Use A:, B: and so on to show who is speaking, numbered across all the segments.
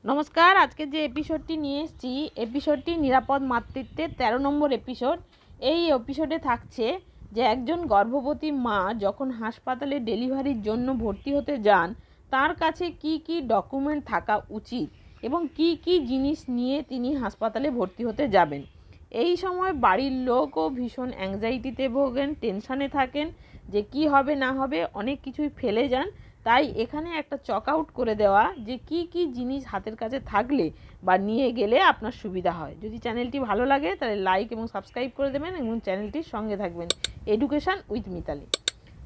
A: নমস্কার। আজকে যে এপিসোডটি নিয়ে এসেছি এপিসোডটি নিরাপদ মাতৃত্বের 13 নম্বর এপিসোড। এই এপিসোডে থাকছে যে একজন গর্ভবতী মা যখন হাসপাতালে ডেলিভারির জন্য ভর্তি হতে যান তার কাছে কি কি ডকুমেন্ট থাকা উচিত এবং কি কি জিনিস নিয়ে তিনি হাসপাতালে ভর্তি হতে যাবেন। এই সময় বাড়ির লোকও ভীষণ অ্যাংজাইটিতে ভোগেন, টেনশানে থাকেন যে কি হবে না হবে, অনেক কিছুই ফেলে যান। তাই এখানে একটা চক আউট করে দেওয়া যে কি কি জিনিস হাতের কাছে থাকলে বা নিয়ে গেলে আপনার সুবিধা হয়। যদি চ্যানেলটি ভালো লাগে তাহলে লাইক এবং সাবস্ক্রাইব করে দেবেন এবং চ্যানেলটির সঙ্গে থাকবেন। Education with Mitali.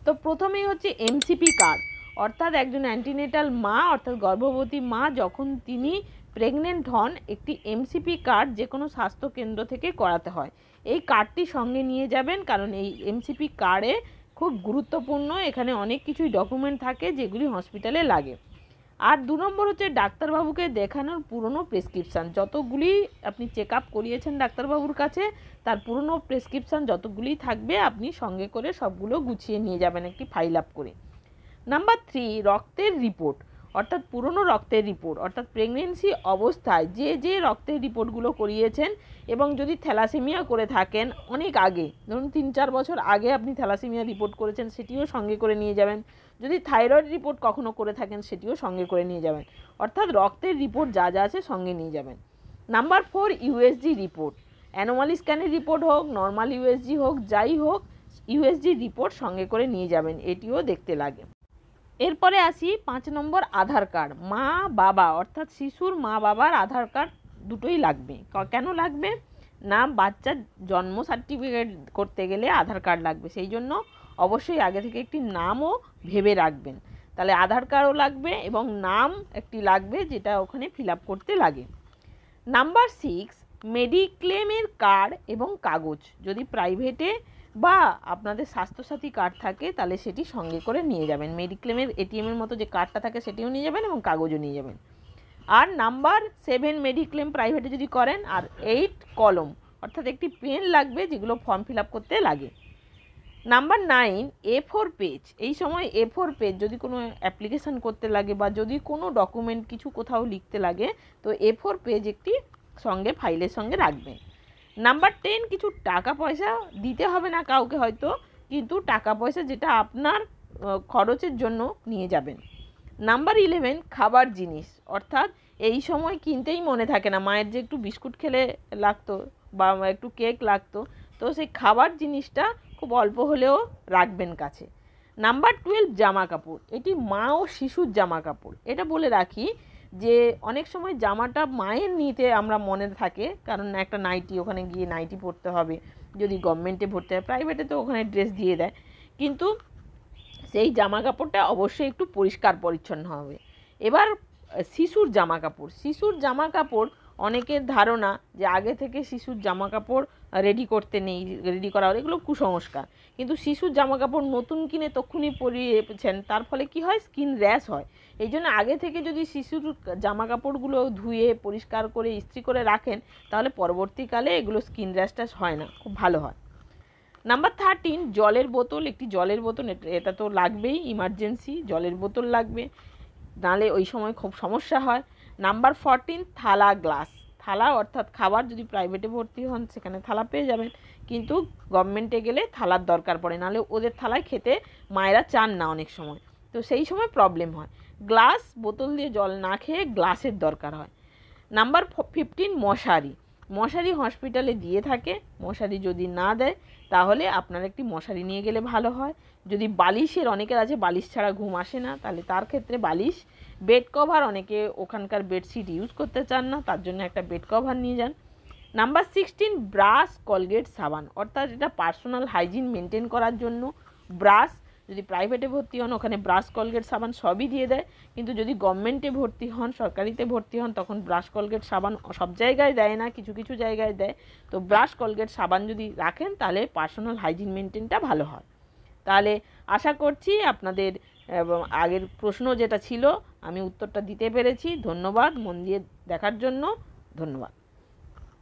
A: তো প্রথমেই হচ্ছে এমসিপি কার্ড, অর্থাৎ একজন অ্যান্টিনেটাল মা অর্থাৎ গর্ভবতী মা যখন তিনি প্রেগনেন্ট হন একটি এমসিপি কার্ড যে কোনো স্বাস্থ্যকেন্দ্র থেকে করাতে হয়। এই কার্ডটি সঙ্গে নিয়ে যাবেন, কারণ এই এমসিপি কার্ডে খুব গুরুত্বপূর্ণ, এখানে অনেক কিছুই ডকুমেন্ট থাকে যেগুলি হসপিটালে লাগে। আর 2 নম্বর হচ্ছে ডাক্তারবাবুকে দেখানোর পুরনো প্রেসক্রিপশান, যতগুলি আপনি চেক আপ করিয়েছেন ডাক্তারবাবুর কাছে তার পুরনো প্রেসক্রিপশান যতগুলি থাকবে আপনি সঙ্গে করে সবগুলো গুছিয়ে নিয়ে যাবেন একটি ফাইল আপ করে। নাম্বার 3, রক্তের রিপোর্ট, অর্থাৎ পুরনো রক্তের রিপোর্ট, অর্থাৎ প্রেগনেন্সি অবস্থায় যে রক্তের রিপোর্টগুলো করিয়েছেন এবং যদি থ্যালাসেমিয়া করে থাকেন অনেক আগে, ধরুন 3-4 বছর আগে আপনি থ্যালাসেমিয়া রিপোর্ট করেছেন সেটিও সঙ্গে করে নিয়ে যাবেন। যদি থাইরয়েড রিপোর্ট কখনো করে থাকেন সেটিও সঙ্গে করে নিয়ে যাবেন, অর্থাৎ রক্তের রিপোর্ট যা যা আছে সঙ্গে নিয়ে যাবেন। নাম্বার 4, ইউএসজি রিপোর্ট, অ্যানোমালি স্ক্যানের রিপোর্ট হোক, নর্মাল ইউএসজি হোক, যাই হোক ইউএসজি রিপোর্ট সঙ্গে করে নিয়ে যাবেন, এটিও দেখতে লাগে। এরপরে আসি 5 নম্বর, আধার কার্ড। মা বাবা অর্থাৎ শিশুর মা বাবার আধার কার্ড দুটোই লাগবে। কেন লাগবে না, বাচ্চার জন্ম সার্টিফিকেট করতে গেলে আধার কার্ড লাগবে, সেই জন্য অবশ্যই আগে থেকে একটি নামও ভেবে রাখবেন। তাহলে আধার কার্ডও লাগবে এবং নাম একটি লাগবে যেটা ওখানে ফিল আপ করতে লাগে। নাম্বার 6, মেডিক্লেমের কার্ড এবং কাগজ, যদি প্রাইভেটে বা আপনাদের স্বাস্থ্যসাথী কার্ড থাকে তাহলে সেটি সঙ্গে করে নিয়ে যাবেন। মেডিক্লেমের এটিএমের মতো যে কার্ডটা থাকে সেটিও নিয়ে যাবেন এবং কাগজও নিয়ে যাবেন। আর নাম্বার 7, মেডিক্লেম প্রাইভেটে যদি করেন, আর 8, কলম, অর্থাৎ একটি পেন লাগবে যেগুলো ফর্ম ফিল আপ করতে লাগে। Number 9, A4 page. এই সময় A4 পেজ যদি কোনো অ্যাপ্লিকেশান করতে লাগে বা যদি কোনো ডকুমেন্ট কিছু কোথাও লিখতে লাগে তো A4 পেজ একটি সঙ্গে ফাইলের সঙ্গে রাখবেন। নাম্বার 10, কিছু টাকা পয়সা দিতে হবে না কাউকে হয়তো, কিন্তু টাকা পয়সা যেটা আপনার খরচের জন্য নিয়ে যাবেন। নাম্বার 11, খাবার জিনিস, অর্থাৎ এই সময় কিনতেই মনে থাকে না, মায়ের যে একটু বিস্কুট খেলে লাগতো বা একটু কেক লাগতো, তো সেই খাবার জিনিসটা খুব অল্প হলেও রাখবেন কাছে। নাম্বার 12, জামা কাপড়, এটি মা ও শিশুর জামা কাপড়। এটা বলে রাখি যে অনেক সময় জামাটা মায়ের নিতে আমরা মনে থাকে, কারণ একটা নাইটি, ওখানে গিয়ে নাইটি পরতে হবে, যদি গভর্নমেন্টে ভর্তি হয়, প্রাইভেটে তো ওখানে ড্রেস দিয়ে দেয়, কিন্তু সেই জামা কাপড়টা অবশ্যই একটু পরিষ্কার পরিচ্ছন্ন হবে। এবার শিশুর জামা কাপড়, শিশুর জামা কাপড় অনেকের ধারণা যে আগে থেকে শিশুর জামা কাপড় রেডি করতে নেই, রেডি করা এগুলো কুসংস্কার, কিন্তু শিশুর জামা কাপড় নতুন কিনে তক্ষুনি পরিয়েছেন তার ফলে কি হয়, স্কিন র্যাশ হয়। এই জন্য আগে থেকে যদি শিশুর জামা কাপড়গুলো ধুয়ে পরিষ্কার করে ইস্ত্রি করে রাখেন তাহলে পরবর্তীকালে এগুলো স্কিন র্যাশ ট্যাশ হয় না, খুব ভালো হয়। নাম্বার 13, জলের বোতল, একটি জলের বোতল, এটা তো লাগবেই, ইমার্জেন্সি জলের বোতল লাগবে, নাহলে ওই সময় খুব সমস্যা হয়। নাম্বার 14, থালা গ্লাস, থালা অর্থাৎ খাবার যদি প্রাইভেটে ভর্তি হন সেখানে থালা পেয়ে যাবেন, কিন্তু গভর্নমেন্টে গেলে থালার দরকার পড়ে, নাহলে ওদের থালায় খেতে মায়েরা চান না অনেক সময়, তো সেই সময় প্রবলেম হয়। গ্লাস, বোতল দিয়ে জল না খেয়ে গ্লাসের দরকার হয়। নাম্বার 15, মশারি, মশারি হসপিটালে দিয়ে থাকে, মশারি যদি না দেয় তাহলে আপনার একটি মশারি নিয়ে গেলে ভালো হয়। যদি বালিশের, অনেকের আছে বালিশ ছাড়া ঘুম আসে না, তাহলে তার ক্ষেত্রে বালিশ। বেড কভার, অনেকে ওখানকার বেডশিট ইউজ করতে চান না, তার জন্য একটা বেড কভার নিয়ে যান। নাম্বার 16, ব্রাশ, কলগেট, সাবান, অর্থাৎ এটা পার্সোনাল হাইজিন মেনটেন করার জন্য। ব্রাশ, যদি প্রাইভেটে ভর্তি হন ওখানে ব্রাশ, কলগেট, সাবান সবই দিয়ে দেয়, কিন্তু যদি গভর্নমেন্টে ভর্তি হন, সরকারিতে ভর্তি হন, তখন ব্রাশ, কলগেট, সাবান সব জায়গায় দেয় না, কিছু কিছু জায়গায় দেয়। তো ব্রাশ, কলগেট, সাবান যদি রাখেন তাহলে পার্সোনাল হাইজিন মেনটেনটা ভালো হয়। তাহলে আশা করছি আপনাদের আগের প্রশ্ন যেটা ছিল আমি উত্তরটা দিতে পেরেছি। ধন্যবাদ মন দিয়ে দেখার জন্য, ধন্যবাদ।